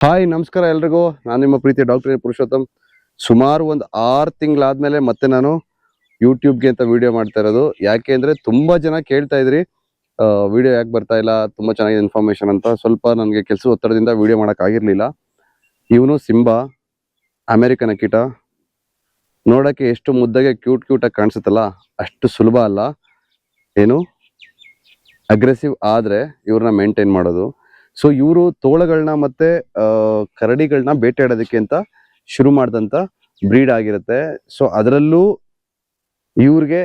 Hi ನಮಸ್ಕಾರ ಎಲ್ರಿಗೂ. ನಾನು ನಿಮ್ಮ ಪ್ರೀತಿ ಡಾಕ್ಟರ್ ಪುರುಷೋತ್ತಮ್. ಸುಮಾರು ಒಂದು 6 ತಿಂಗಳಾದ್ಮೇಲೆ ಮತ್ತೆ ನಾನು ಯೂಟ್ಯೂಬ್ಗೆ ಅಂತ ವಿಡಿಯೋ ಮಾಡ್ತಾ ಇರೋದು. ಯಾಕೆ ಅಂದ್ರೆ ತುಂಬಾ ಜನ ಕೇಳ್ತಾ ಇದ್ರಿ ವಿಡಿಯೋ ಯಾಕೆ ಬರ್ತಾ ಇಲ್ಲ, ತುಂಬಾ ಚೆನ್ನಾಗಿದೆ ಇನ್ಫಾರ್ಮೇಶನ್ ಅಂತ. ಸ್ವಲ್ಪ ನನಗೆ ಕೆಲಸ ಒತ್ತಡದಿಂದ ವಿಡಿಯೋ ಮಾಡಕ್ ಆಗಿರ್ಲಿಲ್ಲ. ಇವನು ಸಿಂಬಾ, ಅಮೆರಿಕನ್ ಅಕ್ಕಿಟ. ನೋಡಕ್ಕೆ ಎಷ್ಟು ಮುದ್ದಾಗೆ ಕ್ಯೂಟ್ ಆಗಿ ಕಾಣಿಸುತ್ತಲ್ಲ, ಅಷ್ಟು ಸುಲಭ ಅಲ್ಲ. ಏನು ಅಗ್ರೆಸಿವ್ ಆದ್ರೆ ಇವ್ರನ್ನ ಮೇಂಟೈನ್ ಮಾಡೋದು. ಸೊ ಇವರು ತೋಳಗಳನ್ನ ಮತ್ತೆ ಕರಡಿಗಳನ್ನ ಬೇಟೆಯಾಡೋದಕ್ಕೆ ಅಂತ ಶುರು ಮಾಡಿದಂತ ಬ್ರೀಡ್ ಆಗಿರುತ್ತೆ. ಸೊ ಅದರಲ್ಲೂ ಇವ್ರಿಗೆ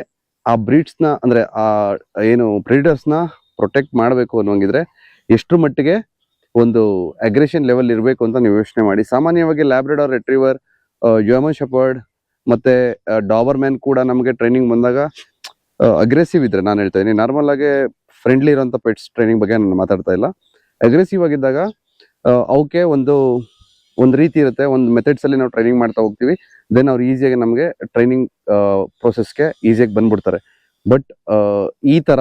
ಆ ಬ್ರೀಡ್ಸ್ ನ ಅಂದ್ರೆ ಆ ಏನು ಪ್ರಿಡೇಟರ್ಸ್ ನ ಪ್ರೊಟೆಕ್ಟ್ ಮಾಡಬೇಕು ಅನ್ನೋಂಗಿದ್ರೆ ಎಷ್ಟರ ಮಟ್ಟಿಗೆ ಒಂದು ಅಗ್ರೆಷನ್ ಲೆವೆಲ್ ಇರಬೇಕು ಅಂತ ನೀವು ಯೋಚನೆ ಮಾಡಿ. ಸಾಮಾನ್ಯವಾಗಿ ಲ್ಯಾಬ್ರಡಾರ್ ರೆಟ್ರೀವರ್, ಜರ್ಮನ್ ಶೆಪರ್ಡ್ ಮತ್ತೆ ಡಾಬರ್ ಮ್ಯಾನ್ ಕೂಡ ನಮಗೆ ಟ್ರೈನಿಂಗ್ ಬಂದಾಗ ಅಗ್ರೆಸಿವ್ ಇದ್ರೆ, ನಾನು ಹೇಳ್ತಾ ಇದೀನಿ ನಾರ್ಮಲ್ ಆಗಿ ಫ್ರೆಂಡ್ಲಿ ಇರೋಂಥ ಪೆಟ್ಸ್ ಟ್ರೈನಿಂಗ್ ಬಗ್ಗೆ ನಾನು ಮಾತಾಡ್ತಾ ಇಲ್ಲ. ಅಗ್ರೆಸಿವ್ ಆಗಿದ್ದಾಗ ಅವಕ್ಕೆ ಒಂದು ರೀತಿ ಇರುತ್ತೆ, ಒಂದು ಮೆಥಡ್ಸ್ ಅಲ್ಲಿ ನಾವು ಟ್ರೈನಿಂಗ್ ಮಾಡ್ತಾ ಹೋಗ್ತೀವಿ. ದೆನ್ ಅವ್ರು ಈಸಿಯಾಗಿ ನಮಗೆ ಟ್ರೈನಿಂಗ್ ಪ್ರೋಸೆಸ್ಗೆ ಈಸಿಯಾಗಿ ಬಂದ್ಬಿಡ್ತಾರೆ. ಬಟ್ ಈ ತರ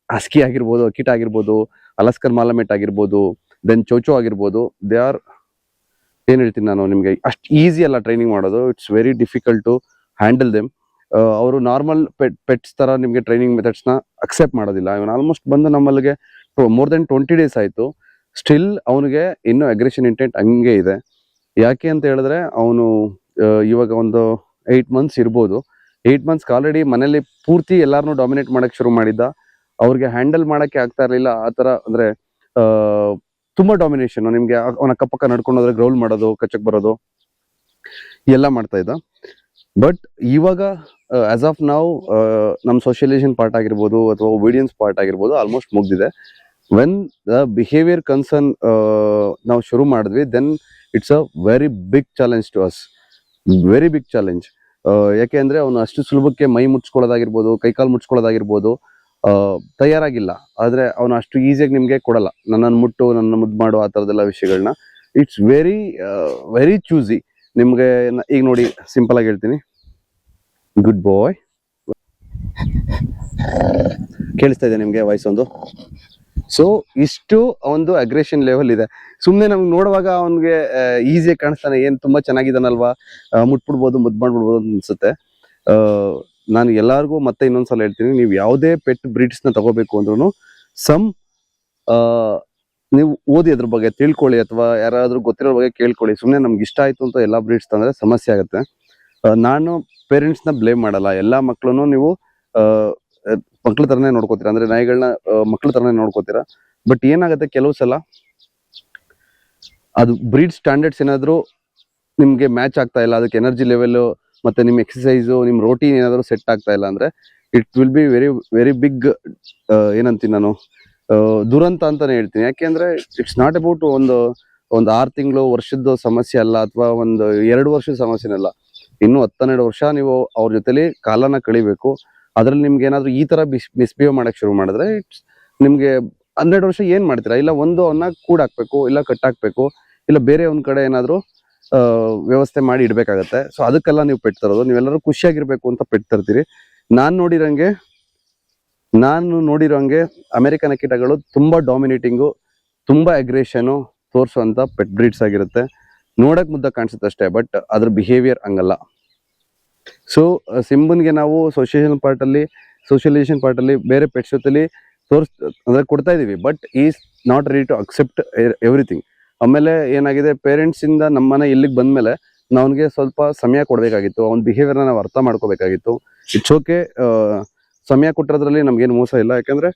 ಹಸ್ಕಿ ಆಗಿರ್ಬೋದು, ಅಕಿಟ ಆಗಿರ್ಬೋದು, ಅಲಸ್ಕರ್ ಮಾಲಮೆಟ್ ಆಗಿರ್ಬೋದು, ದೆನ್ ಚೋಚೋ ಆಗಿರ್ಬೋದು, ದೇ ಆರ್ ಏನ್ ಹೇಳ್ತೀನಿ ನಾನು ನಿಮ್ಗೆ, ಅಷ್ಟು ಈಸಿ ಅಲ್ಲ ಟ್ರೈನಿಂಗ್ ಮಾಡೋದು. It's very difficult to handle them. ಅವರು ನಾರ್ಮಲ್ ಪೆಟ್ಸ್ ತರ ನಿಮ್ಗೆ ಟ್ರೈನಿಂಗ್ ಮೆಥಡ್ಸ್ ನ ಅಕ್ಸೆಪ್ಟ್ ಮಾಡೋದಿಲ್ಲ. ಇವನು ಆಲ್ಮೋಸ್ಟ್ ಬಂದು ನಮ್ಮಲ್ಲಿಗೆ ಮೋರ್ ದೆನ್ 20 days ಆಯ್ತು. ಸ್ಟಿಲ್ ಅವನಿಗೆ ಇನ್ನೂ ಅಗ್ರೆಷನ್ ಇಂಟೆಂಟ್ ಹಂಗೆ ಇದೆ. ಯಾಕೆ ಅಂತ ಹೇಳಿದ್ರೆ ಅವನು ಇವಾಗ ಒಂದು 8 months ಇರ್ಬೋದು. 8 months ಆಲ್ರೆಡಿ ಮನೇಲಿ ಪೂರ್ತಿ ಎಲ್ಲಾರನ್ನೂ ಡಾಮಿನೇಟ್ ಮಾಡಕ್ ಶುರು ಮಾಡಿದ್ದ. ಅವ್ರಿಗೆ ಹ್ಯಾಂಡಲ್ ಮಾಡಕ್ಕೆ ಆಗ್ತಾ ಇರ್ಲಿಲ್ಲ. ಆ ತರ ಅಂದ್ರೆ ತುಂಬಾ ಡಾಮಿನೇಷನ್. ನಿಮ್ಗೆ ಅವನ ಅಕ್ಕಪಕ್ಕ ನಡ್ಕೊಂಡು ಹೋದ್ರೆ ಗ್ರೌಲ್ ಮಾಡೋದು, ಕಚ್ಚಕ್ ಬರೋದು ಎಲ್ಲ ಮಾಡ್ತಾ ಇದ್ದ. ಬಟ್ ಇವಾಗ ಆಸ್ ಆಫ್ ನಾವು ನಮ್ಮ ಸೋಷಿಯಲೈಸೇಷನ್ ಪಾರ್ಟ್ ಆಗಿರ್ಬೋದು ಅಥವಾ ಒಬಿಡಿಯನ್ಸ್ ಪಾರ್ಟ್ ಆಗಿರ್ಬೋದು ಆಲ್ಮೋಸ್ಟ್ ಮುಗ್ದಿದೆ. ವೆನ್ ದ ಬಿಹೇವಿಯರ್ ಕನ್ಸರ್ನ್ ನಾವು ಶುರು ಮಾಡಿದ್ವಿ, then it's a very big challenge to us, very big challenge. ಯಾಕೆ ಅಂದ್ರೆ ಅವನು ಅಷ್ಟು ಸುಲಭಕ್ಕೆ ಮೈ ಮುಚ್ಕೊಳ್ಳೋದಾಗಿರ್ಬೋದು, ಕೈಕಾಲು ಮುಚ್ಕೊಳ್ಳೋದಾಗಿರ್ಬೋದು ತಯಾರಾಗಿಲ್ಲ. ಆದ್ರೆ ಅವನು ಅಷ್ಟು ಈಸಿಯಾಗಿ ನಿಮ್ಗೆ ಕೊಡಲ್ಲ. ನನ್ನನ್ನು ಮುಟ್ಟು, ನನ್ನ ಮುದ್ದು ಮಾಡು, ಆ ಥರದ್ದೆಲ್ಲ ವಿಷಯಗಳನ್ನ. It's very choosy. ನಿಮ್ಗೆ ಈಗ ನೋಡಿ, ಸಿಂಪಲ್ ಆಗಿ ಹೇಳ್ತೀನಿ, ಗುಡ್ ಬಾಯ್. ಕೇಳಿಸ್ತಾ ಇದೆ ನಿಮ್ಗೆ ವಾಯ್ಸ್ ಒಂದು? ಸೊ ಇಷ್ಟು ಒಂದು ಅಗ್ರೆಷನ್ ಲೆವೆಲ್ ಇದೆ. ಸುಮ್ನೆ ನಮ್ಗೆ ನೋಡುವಾಗ ಅವನ್ಗೆ ಈಸಿಯಾಗಿ ಕಾಣಿಸ್ತಾನೆ, ಏನ್ ತುಂಬಾ ಚೆನ್ನಾಗಿದ್ದಾನಲ್ವಾ, ಮುಟ್ಬಿಡ್ಬೋದು, ಮುದ್ದು ಮಾಡ್ಬಿಡ್ಬೋದು ಅಂತ ಅನ್ಸುತ್ತೆ. ನಾನು ಎಲ್ಲಾರ್ಗು ಮತ್ತೆ ಇನ್ನೊಂದ್ಸಲ ಹೇಳ್ತೀನಿ, ನೀವು ಯಾವುದೇ ಪೆಟ್ ಬ್ರೀಡ್ಸ್ ನ ತಗೋಬೇಕು ಅಂದ್ರೂ ನೀವು ಓದಿ ಅದ್ರ ಬಗ್ಗೆ ತಿಳ್ಕೊಳ್ಳಿ, ಅಥವಾ ಯಾರಾದ್ರೂ ಗೊತ್ತಿರೋ ಬಗ್ಗೆ ಕೇಳ್ಕೊಳ್ಳಿ. ಸುಮ್ನೆ ನಮ್ಗೆ ಇಷ್ಟ ಆಯ್ತು ಅಂತ ಎಲ್ಲಾ ಬ್ರೀಡ್ಸ್ ತಂದ್ರೆ ಸಮಸ್ಯೆ ಆಗುತ್ತೆ. ನಾನು ಪೇರೆಂಟ್ಸ್ ನ ಬ್ಲೇಮ್ ಮಾಡಲ್ಲ. ಎಲ್ಲಾ ಮಕ್ಳನ್ನು ನೀವು ಮಕ್ಳ ತರನೇ ನೋಡ್ಕೋತೀರಾ, ಅಂದ್ರೆ ನಾಯಿಗಳನ್ನ ಮಕ್ಳ ತರನೇ ನೋಡ್ಕೋತೀರಾ. ಬಟ್ ಏನಾಗುತ್ತೆ, ಕೆಲವು ಸಲ ಅದು ಬ್ರೀಡ್ ಸ್ಟ್ಯಾಂಡರ್ಡ್ಸ್ ಏನಾದ್ರು ನಿಮ್ಗೆ ಮ್ಯಾಚ್ ಆಗ್ತಾ ಇಲ್ಲ, ಅದಕ್ಕೆ ಎನರ್ಜಿ ಲೆವೆಲ್ ಮತ್ತೆ ನಿಮ್ ಎಕ್ಸಸೈಸು, ನಿಮ್ ರೋಟೀನ್ ಏನಾದ್ರು ಸೆಟ್ ಆಗ್ತಾ ಇಲ್ಲ ಅಂದ್ರೆ it will be very big ಏನಂತೀನಿ ನಾನು, ದುರಂತ ಅಂತಾನೆ ಹೇಳ್ತೀನಿ. ಯಾಕೆಂದ್ರೆ ಇಟ್ಸ್ ನಾಟ್ ಅಬೌಟ್ ಒಂದು 6 ತಿಂಗಳು ವರ್ಷದ ಸಮಸ್ಯೆ ಅಲ್ಲ, ಅಥವಾ ಒಂದು 2 ವರ್ಷದ ಸಮಸ್ಯೆನಲ್ಲ. ಇನ್ನು 10-12 ವರ್ಷ ನೀವು ಅವ್ರ ಜೊತೆಲಿ ಕಾಲನ ಕಳಿಬೇಕು. ಅದ್ರಲ್ಲಿ ನಿಮ್ಗೆ ಏನಾದ್ರು ಈ ತರ ಮಿಸ್ಬಿಹೇವ್ ಮಾಡಕ್ ಶುರು ಮಾಡಿದ್ರೆ ನಿಮ್ಗೆ 12 ವರ್ಷ ಏನ್ ಮಾಡ್ತೀರಾ? ಇಲ್ಲ ಒಂದು ಅವನ್ನ ಕೂಡಾಕ್ಬೇಕು, ಇಲ್ಲ ಕಟ್ಟಾಕ್ಬೇಕು, ಇಲ್ಲ ಬೇರೆ ಒಂದ್ ಕಡೆ ಏನಾದ್ರು ವ್ಯವಸ್ಥೆ ಮಾಡಿ ಇಡ್ಬೇಕಾಗತ್ತೆ. ಸೊ ಅದಕ್ಕೆಲ್ಲ ನೀವು ಪೆಟ್ ತರೋದು. ನೀವೆಲ್ಲರೂ ಖುಷಿಯಾಗಿರ್ಬೇಕು ಅಂತ ಪೆಟ್ ತರ್ತೀರಿ. ನಾನು ನೋಡಿರೋಂಗೆ ಅಮೆರಿಕನ್ ಅಕ್ಕಿಟಗಳು ತುಂಬಾ ಡಾಮಿನೇಟಿಂಗು, ತುಂಬಾ ಅಗ್ರೆಷನು ತೋರಿಸುವಂತ ಪೆಟ್ ಬ್ರೀಡ್ಸ್ ಆಗಿರುತ್ತೆ. ನೋಡಕ್ ಮುದ್ದ ಕಾಣಿಸುತ್ತೆ ಅಷ್ಟೇ, ಬಟ್ ಅದ್ರ ಬಿಹೇವಿಯರ್ ಹಂಗಲ್ಲ. ಸೊ ಸಿಂಬನ್ಗೆ ನಾವು ಸೋಷಿಯಲೈಸೇಷನ್ ಪಾರ್ಟ್ ಅಲ್ಲಿ ಬೇರೆ ಪೆಟ್ಸ್ ಜೊತೆಲಿ ಅಂದ್ರೆ ಕೊಡ್ತಾ ಇದೀವಿ, but is not ready to accept everything. ಆಮೇಲೆ ಏನಾಗಿದೆ, ಪೇರೆಂಟ್ಸ್ ಇಂದ ನಮ್ಮನೆ ಇಲ್ಲಿಗೆ ಬಂದ್ಮೇಲೆ ನಾವ್ಗೆ ಸ್ವಲ್ಪ ಸಮಯ ಕೊಡ್ಬೇಕಾಗಿತ್ತು, ಅವ್ನ ಬಿಹೇವಿಯರ್ನ ನಾವು ಅರ್ಥ ಮಾಡ್ಕೋಬೇಕಾಗಿತ್ತು. ಇಟ್ಸ್ ಓಕೆ, ಸಮಯ ಕೊಟ್ಟಿರೋದ್ರಲ್ಲಿ ನಮ್ಗೇನು ಮೋಸ ಇಲ್ಲ. ಯಾಕಂದ್ರೆ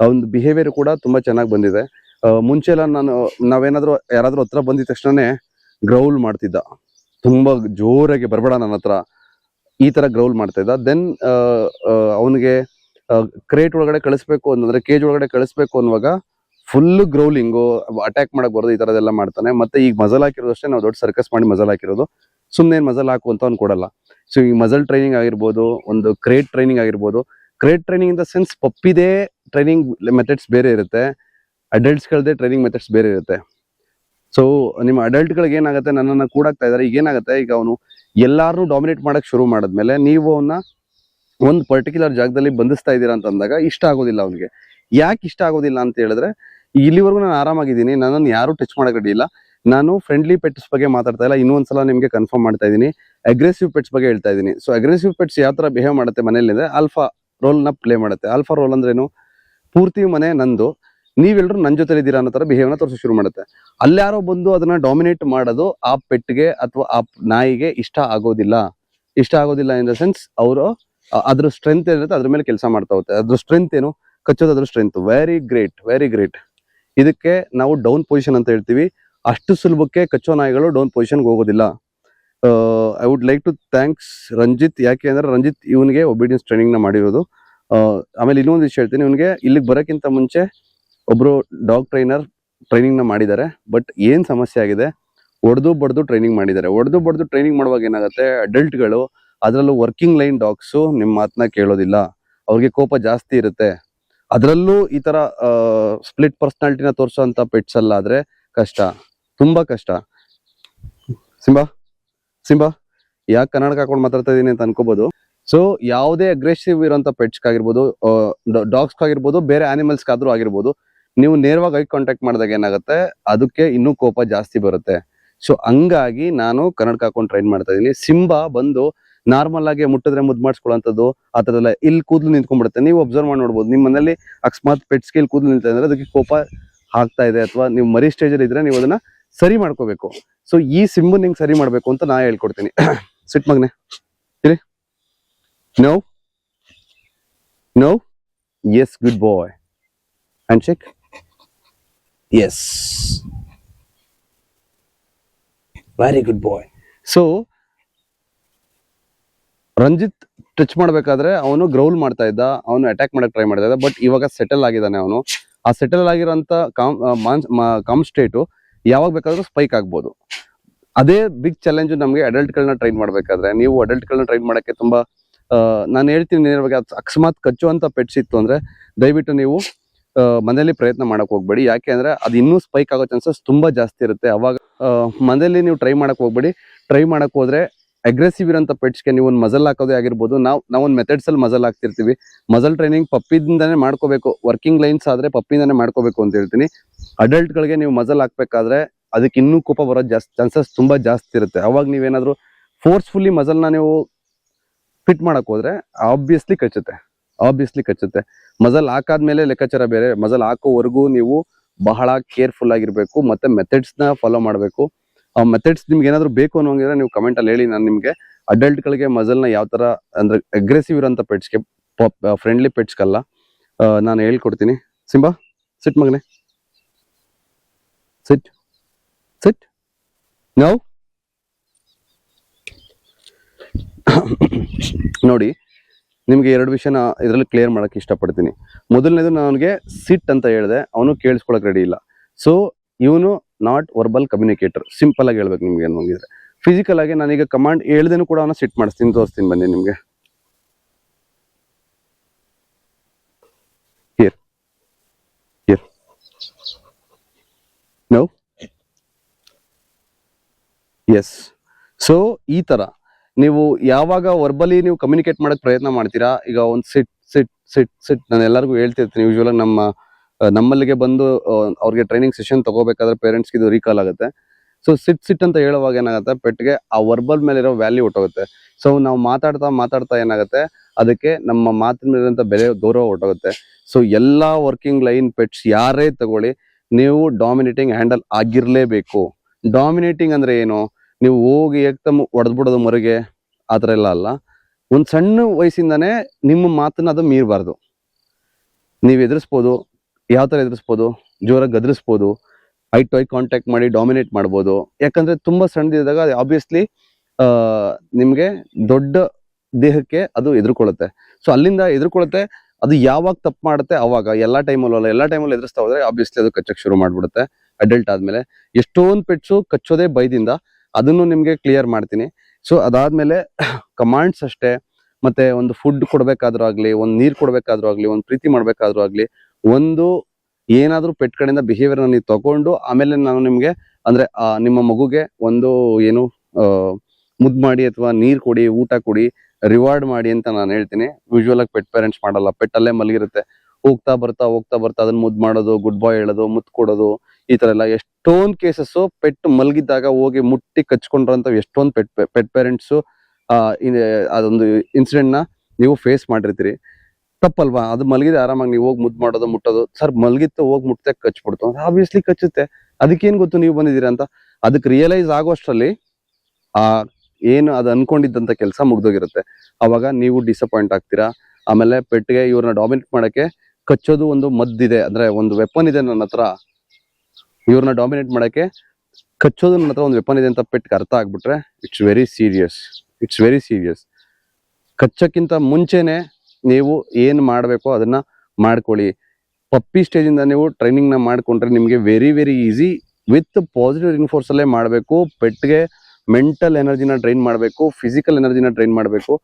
ಅವ್ನ ಬಿಹೇವಿಯರ್ ಕೂಡ ತುಂಬಾ ಚೆನ್ನಾಗಿ ಬಂದಿದೆ. ಮುಂಚೆ ಎಲ್ಲ ನಾವೇನಾದ್ರೂ ಯಾರಾದ್ರೂ ಹತ್ರ ಬಂದಿದ ತಕ್ಷಣನೇ ಗ್ರೌಲ್ ಮಾಡ್ತಿದ್ದ, ತುಂಬಾ ಜೋರಾಗಿ ಬರ್ಬೇಡ ನನ್ನ ಹತ್ರ, ಈ ತರ ಗ್ರೌಲ್ ಮಾಡ್ತಾ ಇದ್ದ. ದೆನ್ ಅವನಿಗೆ ಕ್ರೇಟ್ ಒಳಗಡೆ ಕಳಿಸ್ಬೇಕು ಅಂತಂದ್ರೆ, ಕೇಜ್ ಒಳಗಡೆ ಕಳಿಸ್ಬೇಕು ಅನ್ನುವಾಗ ಫುಲ್ ಗ್ರೌಲಿಂಗು, ಅಟ್ಯಾಕ್ ಮಾಡಕ್ ಬರೋದು, ಈ ತರದೆಲ್ಲ ಮಾಡ್ತಾನೆ. ಮತ್ತೆ ಈಗ ಮಜಲ್ ಹಾಕಿರೋದು ಅಷ್ಟೇ, ನಾವು ದೊಡ್ಡ ಸರ್ಕಸ್ ಮಾಡಿ ಮಜಲ್ ಹಾಕಿರೋದು. ಸುಮ್ನೆ ಮಜಲ್ ಹಾಕು ಅಂತ ಅವ್ನು ಕೊಡಲ್ಲ. ಸೊ ಈ ಮಜಲ್ ಟ್ರೈನಿಂಗ್ ಆಗಿರ್ಬೋದು, ಒಂದು ಕ್ರೇಟ್ ಟ್ರೈನಿಂಗ್ ಆಗಿರ್ಬೋದು. Crate training in the sense ಪಪ್ಪಿದೇ ಟ್ರೈನಿಂಗ್ ಮೆಥಡ್ಸ್ ಬೇರೆ ಇರುತ್ತೆ, ಅಡಲ್ಟ್ಸ್ಗಳದೇ ಟ್ರೈನಿಂಗ್ ಮೆಥಡ್ಸ್ ಬೇರೆ ಇರುತ್ತೆ. ಸೊ ನಿಮ್ಮ ಅಡಲ್ಟ್ಗಳಿಗೆ ಏನಾಗುತ್ತೆ, ನನ್ನನ್ನು ಕೂಡಾಕ್ತಾ ಇದಾರೆ, ಈಗ ಏನಾಗುತ್ತೆ, ಈಗ ಅವನು ಎಲ್ಲಾರನ್ನೂ ಡಾಮಿನೇಟ್ ಮಾಡಕ್ ಶುರು ಮಾಡಿದ್ಮೇಲೆ ನೀವು ಅವನ್ನ ಒಂದು ಪರ್ಟಿಕ್ಯುಲರ್ ಜಾಗದಲ್ಲಿ ಬಂಧಿಸ್ತಾ ಇದ್ದೀರಾ ಅಂತ ಅಂದಾಗ ಇಷ್ಟ ಆಗೋದಿಲ್ಲ ಅವನಿಗೆ. ಯಾಕೆ ಇಷ್ಟ ಆಗೋದಿಲ್ಲ ಅಂತ ಹೇಳಿದ್ರೆ, ಇಲ್ಲಿವರೆಗೂ ನಾನು ಆರಾಮಾಗಿದ್ದೀನಿ, ನನ್ನನ್ನು ಯಾರು ಟಚ್ ಮಾಡಕ್ ರೆಡಿ ಇಲ್ಲ, ನಾನು ಫ್ರೆಂಡ್ಲಿ ಪೆಟ್ಸ್ ಬಗ್ಗೆ ಮಾತಾಡ್ತಾ ಇಲ್ಲ, ಇನ್ನೊಂದ್ಸಲ ನಿಮ್ಗೆ ಕನ್ಫರ್ಮ್ ಮಾಡ್ತಾ ಇದೀನಿ. ಅಗ್ರೆಸಿವ್ ಪೆಟ್ಸ್ ಬಗ್ಗೆ ಹೇಳ್ತಾ ಇದೀನಿ. ಸೊ ಅಗ್ರೆಸಿವ್ ಪೆಟ್ಸ್ ಯಾವ ತರ ಬಿಹೇವ್ ಮಾಡುತ್ತೆ ಮನೇಲಿ ಅಂದ್ರೆ ಆಲ್ಫಾ ರೋಲ್ ನ ಪ್ಲೇ ಮಾಡುತ್ತೆ. ಆಲ್ಫಾ ರೋಲ್ ಅಂದ್ರೇನು, ಪೂರ್ತಿ ಮನೆ ನಂದು, ನೀವೆಲ್ಲರೂ ನನ್ನ ಜೊತೆ ಇದ್ದೀರಾ ಅನ್ನೋ ತರ ಬಿಹೇವ್ ನ ತೋರಿಸೋಕೆ ಶುರು ಮಾಡುತ್ತೆ. ಅಲ್ಲಾರೋ ಬಂದು ಅದನ್ನ ಡಾಮಿನೇಟ್ ಮಾಡೋದು ಆ ಪೆಟ್ಗೆ ಅಥವಾ ಆ ನಾಯಿಗೆ ಇಷ್ಟ ಆಗೋದಿಲ್ಲ ಇನ್ ದ ಸೆನ್ಸ್ ಅವರು ಅದ್ರ ಸ್ಟ್ರೆಂತ್ ಏನಿರುತ್ತೆ ಅದ್ರ ಮೇಲೆ ಕೆಲಸ ಮಾಡ್ತಾ ಹೋಗುತ್ತೆ. ಅದ್ರ ಸ್ಟ್ರೆಂತ್ ಏನು, ಕಚ್ಚೋದು ಅದ್ರ ಸ್ಟ್ರೆಂತ್. Very great. ಇದಕ್ಕೆ ನಾವು ಡೌನ್ ಪೊಸಿಷನ್ ಅಂತ ಹೇಳ್ತೀವಿ. ಅಷ್ಟು ಸುಲಭಕ್ಕೆ ಕಚ್ಚೋ ನಾಯಿಗಳು ಡೌನ್ ಪೊಸಿಷನ್ಗೆ ಹೋಗೋದಿಲ್ಲ. I would like to thanks Ranjith. ಯಾಕೆ ಅಂದ್ರೆ ರಂಜಿತ್ ಇವನಿಗೆ ಒಬಿಡಿಯನ್ಸ್ ಟ್ರೈನಿಂಗ್ ನ ಮಾಡಿರೋದು. ಆಮೇಲೆ ಇನ್ನೊಂದು ವಿಷಯ ಹೇಳ್ತೀನಿ, ಇವನಿಗೆ ಇಲ್ಲಿಗೆ ಬರೋಕ್ಕಿಂತ ಮುಂಚೆ ಒಬ್ರು ಡಾಗ್ ಟ್ರೈನಿಂಗ್ ನ ಮಾಡಿದ್ದಾರೆ. ಬಟ್ ಏನ್ ಸಮಸ್ಯೆ ಆಗಿದೆ, ಒಡೆದು ಬಡ್ದು ಟ್ರೈನಿಂಗ್ ಮಾಡಿದ್ದಾರೆ. ಒಡೆದು ಬಡ್ದು ಟ್ರೈನಿಂಗ್ ಮಾಡುವಾಗ ಏನಾಗುತ್ತೆ, ಅಡಲ್ಟ್ಗಳು ಅದರಲ್ಲೂ ವರ್ಕಿಂಗ್ ಲೈನ್ ಡಾಗ್ಸು ನಿಮ್ಮ ಮಾತನ್ನ ಕೇಳೋದಿಲ್ಲ, ಅವ್ರಿಗೆ ಕೋಪ ಜಾಸ್ತಿ ಇರುತ್ತೆ. ಅದರಲ್ಲೂ ಈ ತರ ಸ್ಪ್ಲಿಟ್ ಪರ್ಸನಾಲಿಟಿನ ತೋರಿಸುವಂತ ಪೆಟ್ಸ್ ಅಲ್ಲ ಆದ್ರೆ ಕಷ್ಟ, ತುಂಬಾ ಕಷ್ಟ. ಸಿಂಬಾ ಯಾಕೆ ಕನ್ನಡಕ ಹಾಕೊಂಡು ಮಾತಾಡ್ತಾ ಇದೀನಿ ಅಂತ ಅನ್ಕೋಬಹುದು. ಸೊ ಯಾವುದೇ ಅಗ್ರೆಸಿವ್ ಇರುವಂತ ಪೆಟ್ಸ್ ಆಗಿರ್ಬೋದು, ಡಾಗ್ಸ್ ಆಗಿರ್ಬೋದು, ಬೇರೆ ಆನಿಮಲ್ಸ್ ಆದ್ರೂ ಆಗಿರ್ಬೋದು, ನೀವು ನೇರವಾಗಿ ಐ ಕಾಂಟ್ಯಾಕ್ಟ್ ಮಾಡಿದಾಗ ಏನಾಗುತ್ತೆ, ಅದಕ್ಕೆ ಇನ್ನೂ ಕೋಪ ಜಾಸ್ತಿ ಬರುತ್ತೆ. ಸೊ ಹಂಗಾಗಿ ನಾನು ಕನ್ನಡಕ ಹಾಕೊಂಡು ಟ್ರೈನ್ ಮಾಡ್ತಾ ಇದೀನಿ. ಸಿಂಬಾ ಬಂದು ನಾರ್ಮಲ್ ಆಗಿ ಮುಟ್ಟಿದ್ರೆ ಮುದ್ದು ಮಾಡಿಸ್ಕೊಳ್ಳೋಂಥದ್ದು ಆ ಥರದಲ್ಲ. ಇಲ್ಲಿ ಕೂದಲು ನಿಂತ್ಕೊಂಡ್ಬಿಡುತ್ತೆ. ನೀವು ಅಬ್ಸರ್ವ್ ಮಾಡಿ ನೋಡ್ಬೋದು, ನಿಮ್ಮ ಮನೇಲಿ ಅಕಸ್ಮಾತ್ ಪೆಟ್ಸ್ಗೆ ಇಲ್ಲಿ ಕೂದಲು ನಿಲ್ತಾ ಅಂದ್ರೆ ಅದಕ್ಕೆ ಕೋಪ ಆಗ್ತಾ ಇದೆ, ಅಥವಾ ನೀವು ಮರಿ ಸ್ಟೇಜಲ್ಲಿ ಇದ್ರೆ ನೀವು ಅದನ್ನ ಸರಿ ಮಾಡ್ಕೋಬೇಕು. ಸೊ ಈ ಸಿಂಬನ್ ಹಿಂಗ್ ಸರಿ ಮಾಡ್ಬೇಕು ಅಂತ ನಾ ಹೇಳ್ಕೊಡ್ತೀನಿ. ಸಿಟ್ ಮಗನೆ, ಇರಿ. No yes, good boy. Hand shake. Yes, very good boy. So Ranjit touch ಮಾಡ್ಬೇಕಾದ್ರೆ ಅವನು ಗ್ರೌಲ್ ಮಾಡ್ತಾ ಇದ್ದ, ಅವನು ಅಟ್ಯಾಕ್ ಮಾಡಕ್ ಟ್ರೈ ಮಾಡ್ತಾ ಇದ್ದ. ಬಟ್ ಇವಾಗ ಸೆಟಲ್ ಆಗಿದ್ದಾನೆ ಅವನು. ಆ ಸೆಟಲ್ ಆಗಿರೋಂಥ ಕಾಮ್ ಸ್ಟೇಟು ಯಾವಾಗ ಬೇಕಾದ್ರೂ ಸ್ಪೈಕ್ ಆಗ್ಬೋದು. ಅದೇ ಬಿಗ್ ಚಾಲೆಂಜ್ ನಮಗೆ ಅಡಲ್ಟ್ಗಳನ್ನ ಟ್ರೈನ್ ಮಾಡ್ಬೇಕಾದ್ರೆ. ನೀವು ಅಡಲ್ಟ್ಗಳನ್ನ ಟ್ರೈನ್ ಮಾಡಕ್ಕೆ ತುಂಬಾ ನಾನು ಹೇಳ್ತೀನಿ ನೇರವಾಗಿ, ಅಕಸ್ಮಾತ್ ಕಚ್ಚುವಂತ ಪೆಟ್ಸ್ ಇತ್ತು ಅಂದ್ರೆ ದಯವಿಟ್ಟು ನೀವು ಮನೇಲಿ ಪ್ರಯತ್ನ ಮಾಡಕ್ ಹೋಗ್ಬೇಡಿ. ಯಾಕೆ ಅಂದ್ರೆ ಅದು ಇನ್ನೂ ಸ್ಪೈಕ್ ಆಗೋ ಚಾನ್ಸಸ್ ತುಂಬಾ ಜಾಸ್ತಿ ಇರುತ್ತೆ. ಅವಾಗ ಮನೇಲಿ ನೀವು ಟ್ರೈ ಮಾಡಕ್ ಹೋಗ್ಬೇಡಿ. ಟ್ರೈ ಮಾಡಕ್ ಹೋದ್ರೆ ಅಗ್ರೆಸಿವ್ ಇರೋಂಥ ಪೆಟ್ಸ್ಗೆ ನೀವು ಒಂದು ಮಜಲ್ ಹಾಕೋದೇ ಆಗಿರ್ಬೋದು, ನಾವೊಂದು ಮೆಥಡ್ಸ್ ಅಲ್ಲಿ ಮಜಲ್ ಹಾಕ್ತಿರ್ತೀವಿ. ಮಜಲ್ ಟ್ರೈನಿಂಗ್ ಪಪ್ಪಿದಿಂದಾನೇ ಮಾಡ್ಕೋಬೇಕು. ವರ್ಕಿಂಗ್ ಲೈನ್ಸ್ ಆದ್ರೆ ಪಪ್ಪಿಂದಾನೇ ಮಾಡ್ಕೋಬೇಕು ಅಂತ ಹೇಳ್ತೀನಿ. ಅಡಲ್ಟ್ಗಳಿಗೆ ನೀವು ಮಜಲ್ ಹಾಕ್ಬೇಕಾದ್ರೆ ಅದಕ್ಕೆ ಇನ್ನೂ ಕೋಪ ಬರೋ ಚಾನ್ಸಸ್ ತುಂಬಾ ಜಾಸ್ತಿ ಇರುತ್ತೆ. ಅವಾಗ ನೀವೇನಾದ್ರೂ ಫೋರ್ಸ್ಫುಲ್ಲಿ ಮಜಲ್ನ ನೀವು ಫಿಟ್ ಮಾಡಕ್ ಹೋದ್ರೆ ಆಬ್ವಿಯಸ್ಲಿ ಕಚ್ಚುತ್ತೆ. ಮಜಲ್ ಹಾಕಾದ್ಮೇಲೆ ಲೆಕ್ಕಾಚಾರ ಬೇರೆ. ಮಜಲ್ ಹಾಕೋವರೆಗೂ ನೀವು ಬಹಳ ಕೇರ್ಫುಲ್ ಆಗಿರ್ಬೇಕು, ಮತ್ತೆ ಮೆಥಡ್ಸ್ ನ ಫಾಲೋ ಮಾಡಬೇಕು. ಆ ಮೆಥಡ್ಸ್ ನಿಮ್ಗೆ ಏನಾದ್ರು ಬೇಕು ಅನ್ನೋಂಗಿದ್ರೆ ನೀವು ಕಮೆಂಟ್ ಅಲ್ಲಿ ಹೇಳಿ. ನಾನು ನಿಮ್ಗೆ ಅಡಲ್ಟ್ಗಳಿಗೆ ಮಜಲ್ನ ಯಾವ ತರ ಅಂದ್ರೆ ಅಗ್ರೆಸಿವ್ ಇರೋಂಥ ಪೆಟ್ಸ್ಗೆ, ಫ್ರೆಂಡ್ಲಿ ಪೆಟ್ಸ್ಗಲ್ಲ, ನಾನು ಹೇಳ್ಕೊಡ್ತೀನಿ. ಸಿಂಬಾ, ಸಿಟ್ ಮಗನೆ, ಸಿಟ್. ನೋ ನೋಡಿ, ನಿಮ್ಗೆ ಎರಡು ವಿಷಯನ ಇದರಲ್ಲಿ ಕ್ಲಿಯರ್ ಮಾಡಕ್ ಇಷ್ಟಪಡ್ತೀನಿ. ಮೊದಲನೇದು, ನನಗೆ ಸಿಟ್ ಅಂತ ಹೇಳಿದೆ, ಅವನು ಕೇಳಿಸ್ಕೊಳಕ್ ರೆಡಿ ಇಲ್ಲ. ಸೊ ಇವನು ನಾಟ್ ವರ್ಬಲ್ ಕಮ್ಯುನಿಕೇಟರ್. ಸಿಂಪಲ್ ಆಗಿ ಹೇಳ್ಬೇಕು ನಿಮ್ಗೆ ಅನ್ನೋಂಗಿದ್ರೆ. ಫಿಸಿಕಲ್ ಆಗಿ ನಾನೀಗ ಕಮಾಂಡ್ ಹೇಳ್ದೇನು ಕೂಡ ಅವನ ಸಿಟ್ ಮಾಡಿಸ್ತೀನಿ, ತೋರಿಸ್ತೀನಿ ಬನ್ನಿ ನಿಮ್ಗೆ. Here no S. ಸೊ ಈ ತರ ನೀವು ಯಾವಾಗ ವರ್ಬಲಿ ನೀವು ಕಮ್ಯುನಿಕೇಟ್ ಮಾಡಕ್ ಪ್ರಯತ್ನ ಮಾಡ್ತೀರಾ, ಈಗ ಒಂದು ಸಿಟ್ ನಾನು ಎಲ್ಲರಿಗೂ ಹೇಳ್ತಿರ್ತೀನಿ. ಯೂಶುವಲ್ ಆಗಿ ನಮ್ಮಲ್ಲಿಗೆ ಬಂದು ಅವ್ರಿಗೆ ಟ್ರೈನಿಂಗ್ ಸೆಷನ್ ತಗೋಬೇಕಾದ್ರೆ ಪೇರೆಂಟ್ಸ್ಗೆ ಇದು ರೀಕಾಲ್ ಆಗುತ್ತೆ. ಸೊ ಸಿಟ್ ಅಂತ ಹೇಳುವಾಗ ಏನಾಗುತ್ತೆ, ಪೆಟ್ಗೆ ಆ ವರ್ಬಲ್ ಮೇಲೆ ಇರೋ ವ್ಯಾಲ್ಯೂ ಹೊಟ್ಟೋಗುತ್ತೆ. ಸೊ ನಾವು ಮಾತಾಡ್ತಾ ಏನಾಗುತ್ತೆ, ಅದಕ್ಕೆ ನಮ್ಮ ಮಾತಿನ ಮೇಲಿರುವಂತ ಬೆಲೆ ಗೌರವ ಹೊಟ್ಟೋಗುತ್ತೆ. ಸೊ ಎಲ್ಲಾ ವರ್ಕಿಂಗ್ ಲೈನ್ ಪೆಟ್ಸ್ ಯಾರೇ ತಗೊಳ್ಳಿ, ನೀವು ಡಾಮಿನೇಟಿಂಗ್ ಹ್ಯಾಂಡಲ್ ಆಗಿರ್ಲೇಬೇಕು. ಡಾಮಿನೇಟಿಂಗ್ ಅಂದ್ರೆ ಏನು, ನೀವು ಹೋಗಿ ಏಕ್ದಮ್ ಹೊಡೆದ್ಬಿಡೋದು ಮರಿಗೆ, ಆ ಥರ ಎಲ್ಲ ಅಲ್ಲ. ಒಂದ್ ಸಣ್ಣ ವಯಸ್ಸಿಂದಾನೇ ನಿಮ್ಮ ಮಾತನ್ನ ಅದು ಮೀರಬಾರ್ದು. ನೀವು ಎದುರಿಸ್ಬೋದು. ಯಾವ ತರ ಎದುರಿಸ್ಬೋದು, ಜೋರಾಗಿ ಗದರಿಸ್ಬೋದು, ಐ ಟು ಐ ಕಾಂಟ್ಯಾಕ್ಟ್ ಮಾಡಿ ಡಾಮಿನೇಟ್ ಮಾಡ್ಬೋದು. ಯಾಕಂದ್ರೆ ತುಂಬಾ ಸಣ್ಣದಿದ್ದಾಗ ಆಬ್ವಿಯಸ್ಲಿ ನಿಮ್ಗೆ ದೊಡ್ಡ ದೇಹಕ್ಕೆ ಅದು ಎದುರ್ಕೊಳ್ಳುತ್ತೆ. ಸೊ ಅಲ್ಲಿಂದ ಎದುರ್ಕೊಳ್ಳುತ್ತೆ. ಅದು ಯಾವಾಗ ತಪ್ಪು ಮಾಡುತ್ತೆ ಅವಾಗ, ಎಲ್ಲಾ ಟೈಮಲ್ಲೂ ಎದುರಿಸ್ತಾ ಹೋದ್ರೆ ಆಬ್ವಿಯಸ್ಲಿ ಅದು ಕಚ್ಚಕ್ ಶುರು ಮಾಡ್ಬಿಡುತ್ತೆ. ಅಡಲ್ಟ್ ಆದ್ಮೇಲೆ ಎಷ್ಟೊಂದು ಪೆಟ್ಸು ಕಚ್ಚೋದೇ ಭಯದಿಂದ, ಅದನ್ನು ನಿಮ್ಗೆ ಕ್ಲಿಯರ್ ಮಾಡ್ತೀನಿ. ಸೊ ಅದಾದ್ಮೇಲೆ ಕಮಾಂಡ್ಸ್ ಅಷ್ಟೇ, ಮತ್ತೆ ಒಂದು ಫುಡ್ ಕೊಡ್ಬೇಕಾದ್ರೂ ಆಗ್ಲಿ, ಒಂದ್ ನೀರ್ ಕೊಡ್ಬೇಕಾದ್ರೂ ಆಗ್ಲಿ, ಒಂದ್ ಪ್ರೀತಿ ಮಾಡ್ಬೇಕಾದ್ರೂ ಆಗ್ಲಿ, ಒಂದು ಏನಾದ್ರೂ ಪೆಟ್ ಕಡೆಯಿಂದ ಬಿಹೇವಿಯರ್ ನೀವು ತಗೊಂಡು ಆಮೇಲೆ ನಾನು ನಿಮ್ಗೆ ಅಂದ್ರೆ ನಿಮ್ಮ ಮಗುಗೆ ಒಂದು ಏನು ಮುದ್ದು ಮಾಡಿ ಅಥವಾ ನೀರ್ ಕೊಡಿ, ಊಟ ಕೊಡಿ, ರಿವಾರ್ಡ್ ಮಾಡಿ ಅಂತ ನಾನು ಹೇಳ್ತೀನಿ. ಯೂಶುವಲ್ ಆಗಿ ಪೆಟ್ ಪೇರೆಂಟ್ಸ್ ಮಾಡಲ್ಲ. ಪೆಟ್ ಅಲ್ಲೇ ಮಲಗಿರುತ್ತೆ, ಹೋಗ್ತಾ ಬರ್ತಾ ಅದನ್ನ ಮುದ್ದು ಮಾಡೋದು, ಗುಡ್ ಬಾಯ್ ಹೇಳೋದು, ಮುತ್ತು ಕೊಡೋದು, ಈ ತರ ಎಲ್ಲ ಎಷ್ಟೊಂದ್ ಕೇಸಸ್ ಪೆಟ್ ಮಲಗಿದ್ದಾಗ ಹೋಗಿ ಮುಟ್ಟಿ ಕಚ್ಕೊಂಡ್ರಂತ ಎಷ್ಟೊಂದ್ ಪೆಟ್ ಪೇರೆಂಟ್ಸ್ ಅದೊಂದು ಇನ್ಸಿಡೆಂಟ್ ನ ನೀವು ಫೇಸ್ ಮಾಡಿರ್ತೀರಿ. ತಪ್ಪಲ್ವಾ? ಅದು ಮಲಗಿದೆ ಆರಾಮಾಗಿ ನೀವು ಹೋಗಿ ಮುದ್ದು ಮಾಡೋದು ಮುಟ್ಟೋದು, ಸರ್ ಮಲಗಿತ್ತು ಹೋಗಿ ಮುಟ್ಟೆ ಕಚ್ಬಿಡ್ತು, ಆಬ್ವಿಯಸ್ಲಿ ಕಚ್ಚುತ್ತೆ. ಅದಕ್ಕೇನ್ ಗೊತ್ತು ನೀವು ಬಂದಿದ್ದೀರಾ ಅಂತ. ಅದಕ್ಕೆ ರಿಯಲೈಸ್ ಆಗೋಷ್ಟರಲ್ಲಿ ಆ ಏನು ಅದು ಅನ್ಕೊಂಡಿದ್ದಂತ ಕೆಲಸ ಮುಗ್ದೋಗಿರುತ್ತೆ. ಅವಾಗ ನೀವು ಡಿಸಪಾಯಿಂಟ್ ಆಗ್ತೀರಾ. ಆಮೇಲೆ ಪೆಟ್ಗೆ ಇವ್ರನ್ನ ಡಾಮಿನೇಟ್ ಮಾಡಕ್ಕೆ ಕಚ್ಚೋದು ಒಂದು ಮದ್ದಿದೆ, ಅಂದ್ರೆ ಒಂದು ವೆಪನ್ ಇದೆ ನನ್ನ ಹತ್ರ, ಇವ್ರನ್ನ ಡಾಮಿನೇಟ್ ಮಾಡಕ್ಕೆ ಕಚ್ಚೋದು ನನ್ನ ಹತ್ರ ಒಂದು ವೆಪನ್ ಇದೆ ಅಂತ ಪೆಟ್ಗೆ ಅರ್ಥ ಆಗ್ಬಿಟ್ರೆ ಇಟ್ಸ್ ವೆರಿ ಸೀರಿಯಸ್. ಕಚ್ಚಕ್ಕಿಂತ ಮುಂಚೆನೆ ನೀವು ಏನ್ ಮಾಡ್ಬೇಕೋ ಅದನ್ನ ಮಾಡ್ಕೊಳ್ಳಿ. ಪಪ್ಪಿ ಸ್ಟೇಜ್ ಇಂದ ನೀವು ಟ್ರೈನಿಂಗ್ ನ ಮಾಡ್ಕೊಂಡ್ರೆ ನಿಮ್ಗೆ very very easy. With positive reinforce ಅಲ್ಲೇ ಮಾಡಬೇಕು. ಪೆಟ್ಗೆ ಮೆಂಟಲ್ ಎನರ್ಜಿನ ಡ್ರೈನ್ ಮಾಡಬೇಕು, ಫಿಸಿಕಲ್ ಎನರ್ಜಿನ ಡ್ರೈನ್ ಮಾಡಬೇಕು.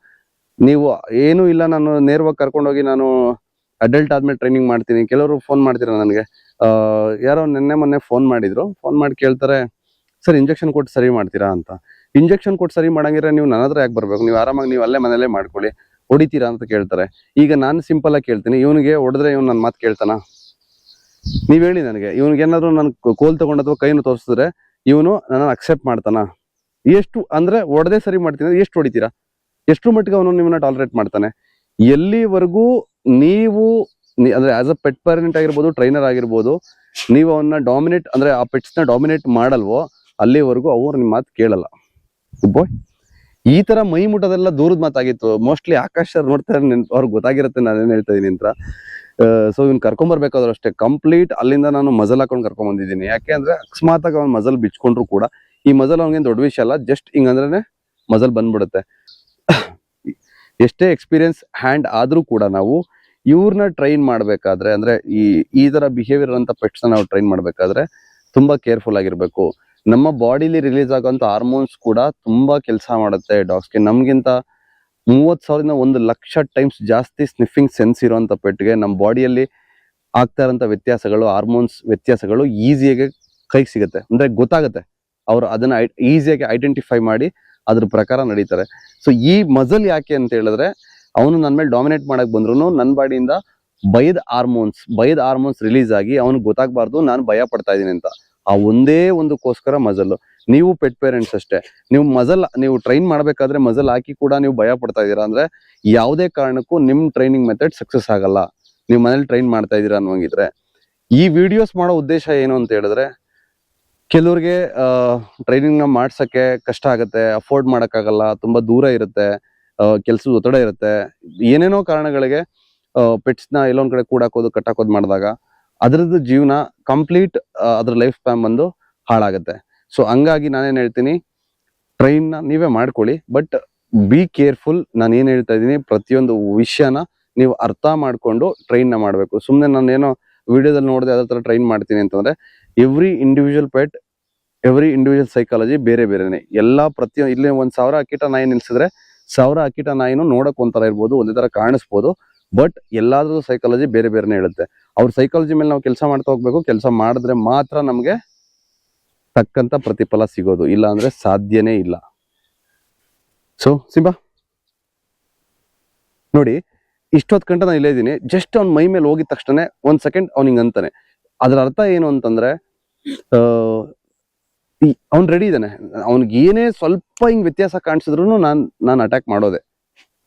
ನೀವು ಏನು ಇಲ್ಲ, ನಾನು ನೇರವಾಗಿ ಕರ್ಕೊಂಡೋಗಿ ನಾನು ಅಡಲ್ಟ್ ಆದ್ಮೇಲೆ ಟ್ರೈನಿಂಗ್ ಮಾಡ್ತೀನಿ. ಕೆಲವರು ಫೋನ್ ಮಾಡ್ತೀರಾ ನನಗೆ, ಯಾರೋ ಮೊನ್ನೆ ಫೋನ್ ಮಾಡಿ ಕೇಳ್ತಾರೆ, ಸರ್ ಇಂಜೆಕ್ಷನ್ ಕೊಟ್ಟು ಸರಿ ಮಾಡ್ತೀರಾ ಅಂತ. ಇಂಜೆಕ್ಷನ್ ಕೊಟ್ಟು ಸರಿ ಮಾಡಂಗಿದ್ರೆ ನೀವು ನನ್ನ ಹತ್ರ ಯಾಕೆ ಬರ್ಬೇಕು? ನೀವು ಆರಾಮಾಗಿ ನೀವು ಅಲ್ಲೇ ಮನೇಲೇ ಮಾಡ್ಕೊಳ್ಳಿ, ಹೊಡಿತೀರಾ ಅಂತ ಕೇಳ್ತಾರೆ. ಈಗ ನಾನು ಸಿಂಪಲ್ ಆಗಿ ಕೇಳ್ತೀನಿ, ಇವನಿಗೆ ಹೊಡೆದ್ರೆ ಇವ್ನು ನನ್ನ ಮಾತು ಕೇಳ್ತಾನ? ನೀವ್ ಹೇಳಿ ನನಗೆ. ಇವ್ನಿಗೆ ಏನಾದ್ರು ನನ್ ಕೋಲ್ ತಗೊಂಡ್ ಅಥವಾ ಕೈನು ತೋರಿಸಿದ್ರೆ ಇವನು ನನ್ನ ಅಕ್ಸೆಪ್ಟ್ ಮಾಡ್ತಾನ? ಎಷ್ಟು ಅಂದ್ರೆ ಹೊಡೆದೇ ಸರಿ ಮಾಡ್ತೀನಿ, ಎಷ್ಟು ಹೊಡಿತೀರಾ? ಎಷ್ಟು ಮಟ್ಟಿಗೆ ಅವನು ನಿಮ್ಮನ್ನ ಟಾಲರೇಟ್ ಮಾಡ್ತಾನೆ? ಎಲ್ಲಿವರೆಗೂ ನೀವು ಅಂದ್ರೆ ಆಸ್ ಅ ಪೆಟ್ ಪೇರೆಂಟ್ ಆಗಿರ್ಬೋದು, ಟ್ರೈನರ್ ಆಗಿರ್ಬೋದು, ನೀವು ಅವನ್ನ ಡಾಮಿನೇಟ್ ಅಂದ್ರೆ ಆ ಪೆಟ್ಸ್ ನ ಡಾಮಿನೇಟ್ ಮಾಡಲ್ವೋ ಅಲ್ಲಿವರೆಗೂ ಅವ್ರು ನಿಮ್ಮ ಮಾತು ಕೇಳಲ್ಲ. ಈ ತರ ಮೈ ಮುಟ್ಟೋದೆಲ್ಲ ದೂರದ ಮಾತಾಗಿತ್ತು. ಮೋಸ್ಟ್ಲಿ ಆಕಾಶ್ ಸರ್ ನೋಡ್ತಾರೆ, ಅವ್ರಿಗೆ ಗೊತ್ತಾಗಿರುತ್ತೆ ನಾನೇನ್ ಹೇಳ್ತಾ ಇದೀನಿ ಅಂತ. ಸೊ ಇವ್ನ ಕರ್ಕೊಂಬರ್ಬೇಕಾದ್ರು ಅಷ್ಟೇ ಕಂಪ್ಲೀಟ್ ಅಲ್ಲಿಂದ ನಾನು ಮಜಲ್ ಹಾಕೊಂಡು ಕರ್ಕೊಂಡ್ ಬಂದಿದ್ದೀನಿ. ಯಾಕೆ ಅಂದ್ರೆ ಅಕಸ್ಮಾತ್ ಆಗಿ ಅವ್ನ ಮಜಲ್ ಬಿಚ್ಕೊಂಡ್ರು ಕೂಡ ಈ ಮಜಲ್ ಅವ್ನಿಗೇನು ದೊಡ್ಡ ವಿಷಯ ಅಲ್ಲ, ಜಸ್ಟ್ ಹಿಂಗಂದ್ರೆ ಮಜಲ್ ಬಂದ್ಬಿಡುತ್ತೆ. ಎಷ್ಟೇ ಎಕ್ಸ್ಪೀರಿಯನ್ಸ್ ಹ್ಯಾಂಡ್ ಆದ್ರೂ ಕೂಡ ನಾವು ಇವ್ರನ್ನ ಟ್ರೈನ್ ಮಾಡ್ಬೇಕಾದ್ರೆ, ಅಂದ್ರೆ ಈ ತರ ಬಿಹೇವಿಯರ್ ಅಂತ ಪೆಟ್ಸ್ ನಾವು ಟ್ರೈನ್ ಮಾಡ್ಬೇಕಾದ್ರೆ ತುಂಬಾ ಕೇರ್ಫುಲ್ ಆಗಿರ್ಬೇಕು. ನಮ್ಮ ಬಾಡಿಲಿ ರಿಲೀಸ್ ಆಗೋಂತ ಹಾರ್ಮೋನ್ಸ್ ಕೂಡ ತುಂಬಾ ಕೆಲಸ ಮಾಡುತ್ತೆ ಡಾಗ್ಸ್ಗೆ. ನಮ್ಗಿಂತ 30,000 1,00,000 ಟೈಮ್ಸ್ ಜಾಸ್ತಿ ಸ್ನಿಫಿಂಗ್ ಸೆನ್ಸ್ ಇರುವಂತ ಪೆಟ್ಗೆ ನಮ್ಮ ಬಾಡಿಯಲ್ಲಿ ಆಗ್ತಾ ಇರೋಂಥ ವ್ಯತ್ಯಾಸಗಳು, ಹಾರ್ಮೋನ್ಸ್ ವ್ಯತ್ಯಾಸಗಳು ಈಸಿಯಾಗಿ ಕೈಗೆ ಸಿಗುತ್ತೆ, ಅಂದ್ರೆ ಗೊತ್ತಾಗುತ್ತೆ. ಅವ್ರು ಅದನ್ನ ಈಸಿಯಾಗಿ ಐಡೆಂಟಿಫೈ ಮಾಡಿ ಅದ್ರ ಪ್ರಕಾರ ನಡೀತಾರೆ. ಸೊ ಈ ಮಜಲ್ ಯಾಕೆ ಅಂತ ಹೇಳಿದ್ರೆ, ಅವನು ನನ್ನ ಮೇಲೆ ಡಾಮಿನೇಟ್ ಮಾಡಕ್ ಬಂದ್ರು ನನ್ನ ಬಾಡಿಯಿಂದ ಭಯದ ಹಾರ್ಮೋನ್ಸ್ ರಿಲೀಸ್ ಆಗಿ ಅವ್ನಿಗೆ ಗೊತ್ತಾಗಬಾರ್ದು ನಾನು ಭಯ ಪಡ್ತಾ ಇದೀನಿ ಅಂತ. ಆ ಒಂದೇ ಒಂದಕ್ಕೋಸ್ಕರ ಮಜಲ್. ನೀವು ಪೆಟ್ ಪೇರೆಂಟ್ಸ್ ಅಷ್ಟೇ, ನೀವು ಟ್ರೈನ್ ಮಾಡ್ಬೇಕಾದ್ರೆ ಮಜಲ್ ಹಾಕಿ ಕೂಡ ನೀವು ಭಯ ಪಡ್ತಾ ಇದೀರಾ ಅಂದ್ರೆ ಯಾವುದೇ ಕಾರಣಕ್ಕೂ ನಿಮ್ ಟ್ರೈನಿಂಗ್ ಮೆಥಡ್ ಸಕ್ಸಸ್ ಆಗಲ್ಲ. ನೀವು ಮನೇಲಿ ಟ್ರೈನ್ ಮಾಡ್ತಾ ಇದೀರಾ ಅನ್ನೋಂಗಿದ್ರೆ. ಈ ವಿಡಿಯೋಸ್ ಮಾಡೋ ಉದ್ದೇಶ ಏನು ಅಂತ ಹೇಳಿದ್ರೆ, ಕೆಲವ್ರಿಗೆ ಟ್ರೈನಿಂಗ್ ನ ಮಾಡ್ಸಕ್ಕೆ ಕಷ್ಟ ಆಗುತ್ತೆ, ಅಫೋರ್ಡ್ ಮಾಡಕ್ಕಾಗಲ್ಲ, ತುಂಬಾ ದೂರ ಇರುತ್ತೆ, ಕೆಲ್ಸದ ಒತ್ತಡ ಇರುತ್ತೆ, ಏನೇನೋ ಕಾರಣಗಳಿಗೆ ಪೆಟ್ಸ್ ನ ಎಲ್ಲೊಂದ್ ಕಡೆ ಕೂಡಾಕೋದು ಕಟ್ಟಾಕೋದು ಮಾಡಿದಾಗ ಅದ್ರದ್ದು ಜೀವನ ಕಂಪ್ಲೀಟ್ ಅದ್ರ ಲೈಫ್ ಸ್ಪ್ಯಾನ್ ಬಂದು ಹಾಳಾಗುತ್ತೆ. ಸೊ ಹಂಗಾಗಿ ನಾನೇನ್ ಹೇಳ್ತೀನಿ, ಟ್ರೈನ್ ನ ನೀವೇ ಮಾಡ್ಕೊಳ್ಳಿ, ಬಟ್ ಬಿ ಕೇರ್ಫುಲ್. ನಾನು ಏನ್ ಹೇಳ್ತಾ ಇದೀನಿ ಪ್ರತಿಯೊಂದು ವಿಷಯನ ನೀವು ಅರ್ಥ ಮಾಡ್ಕೊಂಡು ಟ್ರೈನ್ ನ ಮಾಡ್ಬೇಕು. ಸುಮ್ನೆ ನಾನೇನೋ ವಿಡಿಯೋದಲ್ಲಿ ನೋಡಿದೆ ಅದ್ರ ತರ ಟ್ರೈನ್ ಮಾಡ್ತೀನಿ ಅಂತಂದ್ರೆ, every individual pet, every individual psychology ಬೇರೆ ಬೇರೆನೆ. ಎಲ್ಲಾ ಇಲ್ಲಿ 1,000 ಅಕ್ಕಿಟ ನಾಯಿ ನಿಲ್ಸಿದ್ರೆ 1,000 ಅಕ್ಕಿಟ ನಾಯಿನೂ ನೋಡಕ್ ಒಂಥರ ಇರ್ಬೋದು, ಒಂದೇ ತರ ಕಾಣಿಸ್ಬೋದು, ಬಟ್ ಎಲ್ಲಾದ್ರೂ ಸೈಕಾಲಜಿ ಬೇರೆ ಬೇರೆನೆ ಹೇಳುತ್ತೆ. ಅವ್ರ ಸೈಕಾಲಜಿ ಮೇಲೆ ನಾವು ಕೆಲಸ ಮಾಡ್ತಾ ಹೋಗ್ಬೇಕು. ಕೆಲಸ ಮಾಡಿದ್ರೆ ಮಾತ್ರ ನಮ್ಗೆ ತಕ್ಕಂತ ಪ್ರತಿಫಲ ಸಿಗೋದು, ಇಲ್ಲ ಅಂದ್ರೆ ಸಾಧ್ಯನೇ ಇಲ್ಲ. ಸೊ ಸಿಂಬಾ ನೋಡಿ, ಇಷ್ಟೊತ್ ಗಂಟೆ ನಾನು ಇಲ್ಲೇ ಇದ್ದೀನಿ. ಜಸ್ಟ್ ಅವ್ನ ಮೈ ಮೇಲೆ ಹೋಗಿದ ತಕ್ಷಣ 1 ಸೆಕೆಂಡ್ ಅವ್ನ ಹಿಂಗ್ ಅಂತಾನೆ. ಅದ್ರ ಅರ್ಥ ಏನು ಅಂತಂದ್ರೆ, ಅವ್ನ್ ರೆಡಿ ಇದ್ದಾನೆ. ಅವ್ನಿಗೆ ಏನೇ ಸ್ವಲ್ಪ ಹಿಂಗ್ ವ್ಯತ್ಯಾಸ ಕಾಣಿಸಿದ್ರು ನಾನು ಅಟ್ಯಾಕ್ ಮಾಡೋದೆ.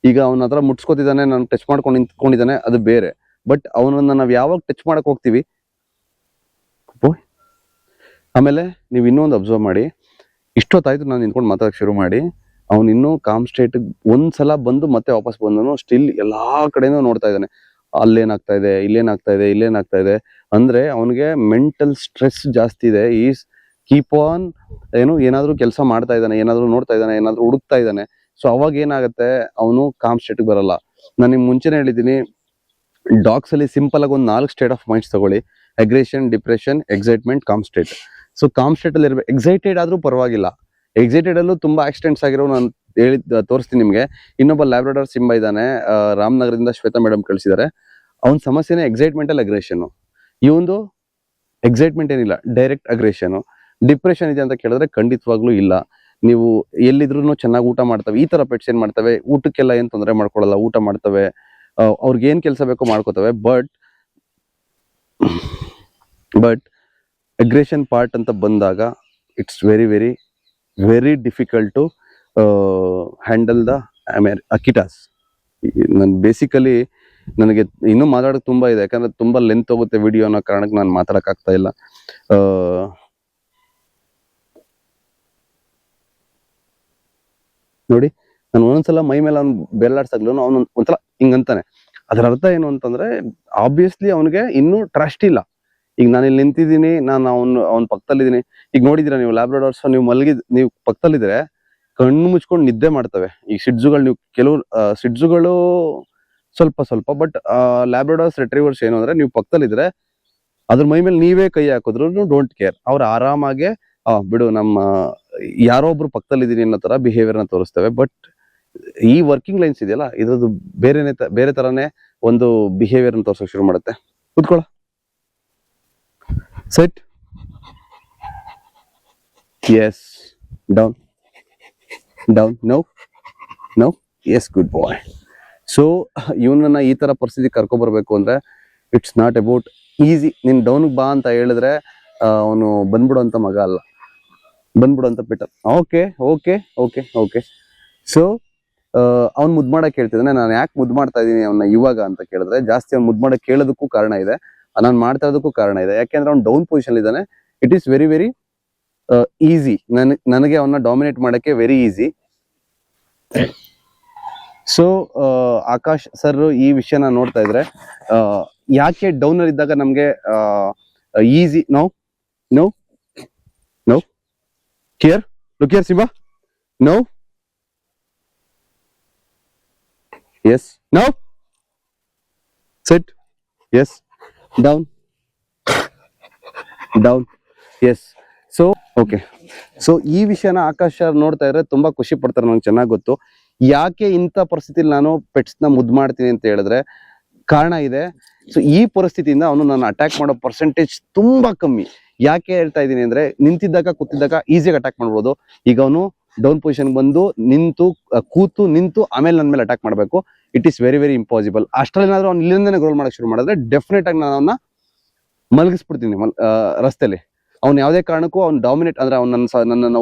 ಈಗ ಅವನ ಹತ್ರ ಮುಟ್ಸ್ಕೊತಿದ್ದಾನೆ, ನಾನು ಟಚ್ ಮಾಡ್ಕೊಂಡು ನಿಂತ್ಕೊಂಡಿದ್ದಾನೆ, ಅದು ಬೇರೆ. ಬಟ್ ಅವನನ್ನ ನಾವ್ ಯಾವಾಗ ಟಚ್ ಮಾಡಕ್ ಹೋಗ್ತೀವಿ. ಆಮೇಲೆ ನೀವು ಇನ್ನೊಂದು ಅಬ್ಸರ್ವ್ ಮಾಡಿ, ಇಷ್ಟೊತ್ತಾಯ್ತು ನಾನು ನಿಂತ್ಕೊಂಡು ಮಾತಾಡಕ್ ಶುರು ಮಾಡಿ, ಅವ್ನು ಇನ್ನೂ ಕಾಮ್ ಸ್ಟೇಟ್ ಒಂದ್ಸಲ ಬಂದು ಮತ್ತೆ ವಾಪಸ್ ಬಂದನು ಸ್ಟಿಲ್ ಎಲ್ಲಾ ಕಡೆನೂ ನೋಡ್ತಾ ಇದ್ದಾನೆ. ಅಲ್ಲೇನಾಗ್ತಾ ಇದೆ, ಇಲ್ಲೇನಾಗ್ತಾ ಇದೆ ಅಂದ್ರೆ ಅವನಿಗೆ ಮೆಂಟಲ್ ಸ್ಟ್ರೆಸ್ ಜಾಸ್ತಿ ಇದೆ. ಈಸ್ ಕೀಪ್ ಆನ್ ಏನಾದ್ರೂ ಕೆಲಸ ಮಾಡ್ತಾ ಇದ್ದಾನೆ, ಏನಾದ್ರೂ ನೋಡ್ತಾ ಇದ್ದಾನೆ, ಏನಾದ್ರೂ ಹುಡುಕ್ತಾ ಇದ್ದಾನೆ. ಸೊ ಅವಾಗ ಏನಾಗುತ್ತೆ, ಅವನು ಕಾಮ್ ಸ್ಟೇಟ್ ಬರಲ್ಲ. ನಾನು ನಿಮ್ಗೆ ಮುಂಚೆನೆ ಹೇಳಿದ್ದೀನಿ, ಡಾಗ್ಸ್ ಅಲ್ಲಿ ಸಿಂಪಲ್ ಆಗಿ ಒಂದು 4 ಸ್ಟೇಟ್ ಆಫ್ ಮೈಂಡ್ಸ್ ತಗೊಳ್ಳಿ: aggression, depression, excitement, com state. So com state ಅಲ್ಲಿ ಇರ್ಬೇಕು. ಎಕ್ಸೈಟೆಡ್ ಆದ್ರೂ ಪರವಾಗಿಲ್ಲ, ಎಕ್ಸೈಟೆಡ್ ಅಲ್ಲೂ ತುಂಬಾ ಆಕ್ಸಿಡೆಂಟ್ಸ್ ಆಗಿರೋ ನಾನು ತೋರಿಸ್ತೀನಿ ನಿಮ್ಗೆ. ಇನ್ನೊಬ್ಬ ಲ್ಯಾಬ್ರಾಡಾರ್ ಸಿಂಬಾ ಇದ್ದಾನೆ, ರಾಮನಗರದಿಂದ ಶ್ವೇತಾ ಮೇಡಮ್ ಕಳಿಸಿದ್ದಾರೆ. ಅವ್ನ ಸಮಸ್ಯೆನೇ ಎಕ್ಸೈಟ್ಮೆಂಟ್ ಅಲ್ಲಿ ಅಗ್ರೆಷನ್. ಇವಂದು ಎಕ್ಸೈಟ್ಮೆಂಟ್ ಏನಿಲ್ಲ, ಡೈರೆಕ್ಟ್ ಅಗ್ರೆಷನ್. ಡಿಪ್ರೆಷನ್ ಇದೆ ಅಂತ ಕೇಳಿದ್ರೆ ಖಂಡಿತವಾಗ್ಲೂ ಇಲ್ಲ. ನೀವು ಎಲ್ಲಿದ್ರು ಚೆನ್ನಾಗಿ ಊಟ ಮಾಡ್ತವೆ. ಈ ತರ ಪೆಟ್ಸ್ ಏನ್ ಮಾಡ್ತವೆ, ಊಟಕ್ಕೆಲ್ಲ ಏನ್ ತೊಂದರೆ ಮಾಡ್ಕೊಳ್ಳಲ್ಲ, ಊಟ ಮಾಡ್ತವೆ, ಅವ್ರಿಗೆ ಏನ್ ಕೆಲಸ ಬೇಕೋ ಮಾಡ್ಕೋತವೆ. ಬಟ್ ಅಗ್ರೆಷನ್ ಪಾರ್ಟ್ ಅಂತ ಬಂದಾಗ it's very very very difficult to handle the Akitas. ನಾನು ಬೇಸಿಕಲಿ ನನಗೆ ಇನ್ನೂ ಮಾತಾಡೋಕೆ ತುಂಬಾ ಇದೆ, ಯಾಕಂದ್ರೆ ತುಂಬಾ ಲೆಂತ್ ಹೋಗುತ್ತೆ ವಿಡಿಯೋ ಅನ್ನೋ ಕಾರಣಕ್ಕೆ ನಾನು ಮಾತಾಡಕ್ ಆಗ್ತಾ ಇಲ್ಲ. ನೋಡಿ, ನಾನು ಒಂದೊಂದ್ಸಲ ಮೈ ಮೇಲೆ ಅವ್ನು ಬೆರಳಾಡ್ಸಾಗ್ಲೂ ಅವನು ಒಂಥರ ಹಿಂಗಂತಾನೆ. ಅದರ ಅರ್ಥ ಏನು ಅಂತಂದ್ರೆ ಆಬ್ವಿಯಸ್ಲಿ ಅವನಿಗೆ ಇನ್ನೂ ಟ್ರಸ್ಟ್ ಇಲ್ಲ. ಈಗ ನಾನು ಇಲ್ಲಿ ನಿಂತಿದ್ದೀನಿ, ನಾನು ಅವ್ನ ಪಕ್ಕದಲ್ಲಿದ್ದೀನಿ. ಈಗ ನೋಡಿದೀರಾ ನೀವು ಲ್ಯಾಬ್ರಾಡಾರ್ಸ್, ನೀವು ಪಕ್ಕದಲ್ಲಿದ್ರೆ ಕಣ್ಣು ಮುಚ್ಕೊಂಡು ನಿದ್ದೆ ಮಾಡ್ತವೆ. ಈ ಸಿಡ್ಜುಗಳು, ನೀವು ಕೆಲವು ಸಿಡ್ಜುಗಳು ಸ್ವಲ್ಪ ಬಟ್ ಲ್ಯಾಬ್ರಾಡಾರ್ಸ್ ರಿಟ್ರೀವರ್ಸ್ ಏನು ಅಂದ್ರೆ ನೀವು ಪಕ್ಕದಲ್ಲಿದ್ರೆ ಅದ್ರ ಮೈ ಮೇಲೆ ನೀವೇ ಕೈ ಹಾಕಿದ್ರು ಡೋಂಟ್ ಕೇರ್, ಅವ್ರು ಆರಾಮಾಗೆ ಬಿಡು ನಮ್ಮ ಯಾರೋ ಒಬ್ರು ಪಕ್ಕದಲ್ಲಿದ್ದೀನಿ ಅನ್ನೋ ತರ ಬಿಹೇವಿಯರ್ ನ ತೋರಿಸ್ತವೆ. ಬಟ್ ಈ ವರ್ಕಿಂಗ್ ಲೈನ್ಸ್ ಇದೆಯಲ್ಲ, ಇದ್ರದ್ದು ಬೇರೆ ತರಾನೇ ಒಂದು ಬಿಹೇವಿಯರ್ ನ ತೋರ್ಸಕ್ ಶುರು ಮಾಡುತ್ತೆ. ಕೂತ್ಕೊಳ್ಳ, sit, yes, down, no, yes, good boy. So ಇವನನ್ನ ಈ ತರ ಪರಿಸ್ಥಿತಿ ಕರ್ಕೊಬರ್ಬೇಕು ಅಂದ್ರೆ ಇಟ್ಸ್ ನಾಟ್ ಅಬೌಟ್ ಈಸಿ. ನೀನ್ ಡೌನ್ಗೆ ಬಾ ಅಂತ ಹೇಳಿದ್ರೆ ಅವನು ಬಂದ್ಬಿಡುವಂತ ಮಗ ಅಲ್ಲ, ಬಂದ್ಬಿಡುವಂತ ಪಿಟರ್. ಓಕೆ. ಸೊ ಅವ್ನು ಮುದ್ದು ಮಾಡಕ್ ಹೇಳ್ತಿದ್ದಾನೆ. ನಾನು ಯಾಕೆ ಮುದ್ದು ಮಾಡ್ತಾ ಇದ್ದೀನಿ ಅವನ್ನ ಇವಾಗ ಅಂತ ಕೇಳಿದ್ರೆ, ಜಾಸ್ತಿ ಅವ್ನು ಮುದ್ದು ಮಾಡಕ್ ಕೇಳೋದಕ್ಕೂ ಕಾರಣ ಇದೆ, ನಾನು ಮಾಡ್ತಾ ಇರೋದಕ್ಕೂ ಕಾರಣ ಇದೆ. ಯಾಕೆಂದ್ರೆ ಅವ್ನು ಡೌನ್ ಪೊಸಿಷನ್ ಇದ್ದಾನೆ. It is very very easy ನನಗೆ ಅವನ್ನ ಡಾಮಿನೇಟ್ ಮಾಡಕ್ಕೆ very easy. So Akash sir ಈ ವಿಷಯನ ನೋಡ್ತಾ ಇದ್ರೆ ಯಾಕೆ ಡೌನ್ ಅಲ್ಲಿ ಇದ್ದಾಗ ನಮ್ಗೆ easy. No care, look here Simba, no, yes, no, sit, yes, down, yes. So okay. So ಈ ವಿಷಯನ ಆಕಾಶ್ ಸರ್ ನೋಡ್ತಾ ಇದ್ರೆ ತುಂಬಾ ಖುಷಿ ಪಡ್ತಾರೆ, ನಂಗೆ ಚೆನ್ನಾಗಿ ಗೊತ್ತು. ಯಾಕೆ ಇಂಥ ಪರಿಸ್ಥಿತಿಲಿ ನಾನು ಪೆಟ್ಸ್ ನ ಮುದ್ದು ಮಾಡ್ತೀನಿ ಅಂತ ಹೇಳಿದ್ರೆ ಕಾರಣ ಇದೆ. ಸೊ ಈ ಪರಿಸ್ಥಿತಿಯಿಂದ ಅವನು ನನ್ನ ಅಟ್ಯಾಕ್ ಮಾಡೋ ಪರ್ಸೆಂಟೇಜ್ ತುಂಬಾ ಕಮ್ಮಿ. ಯಾಕೆ ಹೇಳ್ತಾ ಇದ್ದೀನಿ ಅಂದ್ರೆ, ನಿಂತಿದ್ದಾಗ ಕೂತಿದ್ದಾಗ ಈಸಿಯಾಗಿ ಅಟ್ಯಾಕ್ ಮಾಡ್ಬೋದು. ಈಗ ಅವನು ಡೌನ್ ಪೊಸಿಷನ್ ಬಂದು ನಿಂತು ಆಮೇಲೆ ನನ್ನ ಮೇಲೆ ಅಟ್ಯಾಕ್ ಮಾಡಬೇಕು. It is very very impossible. ಅಷ್ಟರಲ್ಲೇನಾದ್ರೂ ಅವ್ನು ಇಲ್ಲಿಂದನೇ ಗ್ರೋಲ್ ಮಾಡಕ್ ಶುರು ಮಾಡಿದ್ರೆ ಡೆಫಿನೆಟ್ ಆಗಿ ನಾನು ಅವನ್ನ ಮಲಗಿಸ್ಬಿಡ್ತೀನಿ ರಸ್ತೆಯಲ್ಲಿ. ಅವ್ನು ಯಾವುದೇ ಕಾರಣಕ್ಕೂ ಅವ್ನು ಡಾಮಿನೇಟ್ ಅಂದ್ರೆ ಅವ್ನು ನನ್ನ